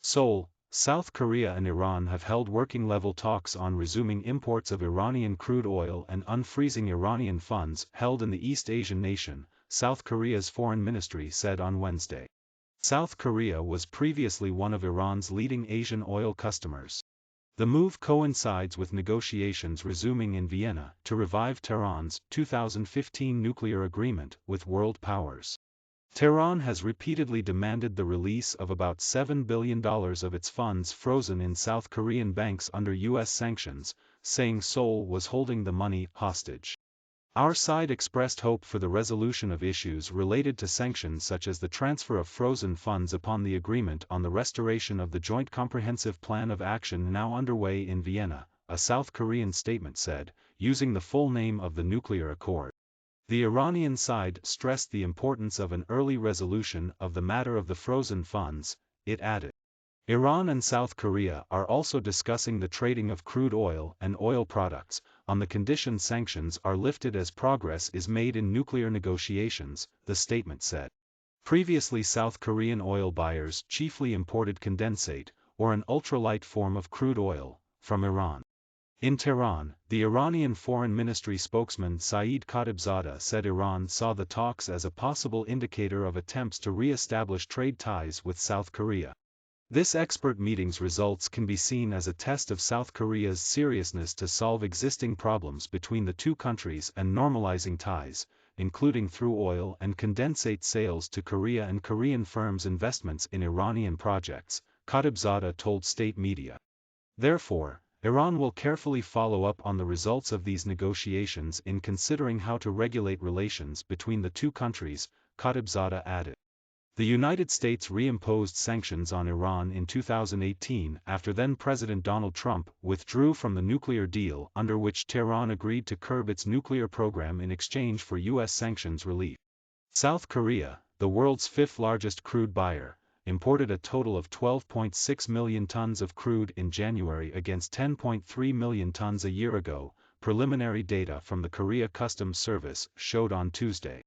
Seoul, South Korea and Iran have held working-level talks on resuming imports of Iranian crude oil and unfreezing Iranian funds held in the East Asian nation, South Korea's foreign ministry said on Wednesday. South Korea was previously one of Iran's leading Asian oil customers. The move coincides with negotiations resuming in Vienna to revive Tehran's 2015 nuclear agreement with world powers. Tehran has repeatedly demanded the release of about $7 billion of its funds frozen in South Korean banks under U.S. sanctions, saying Seoul was holding the money hostage. Our side expressed hope for the resolution of issues related to sanctions such as the transfer of frozen funds upon the agreement on the restoration of the Joint Comprehensive Plan of Action now underway in Vienna, a South Korean statement said, using the full name of the nuclear accord. The Iranian side stressed the importance of an early resolution of the matter of the frozen funds, it added. Iran and South Korea are also discussing the trading of crude oil and oil products, on the condition sanctions are lifted as progress is made in nuclear negotiations, the statement said. Previously South Korean oil buyers chiefly imported condensate, or an ultralight form of crude oil, from Iran. In Tehran, the Iranian Foreign Ministry spokesman Saeed Khatibzadeh said Iran saw the talks as a possible indicator of attempts to re-establish trade ties with South Korea. This expert meeting's results can be seen as a test of South Korea's seriousness to solve existing problems between the two countries and normalizing ties, including through oil and condensate sales to Korea and Korean firms' investments in Iranian projects, Khatibzadeh told state media. Therefore, Iran will carefully follow up on the results of these negotiations in considering how to regulate relations between the two countries, Khatibzadeh added. The United States reimposed sanctions on Iran in 2018 after then-President Donald Trump withdrew from the nuclear deal under which Tehran agreed to curb its nuclear program in exchange for U.S. sanctions relief. South Korea, the world's fifth-largest crude buyer, imported a total of 12.6 million tons of crude in January against 10.3 million tons a year ago, preliminary data from the Korea Customs Service showed on Tuesday.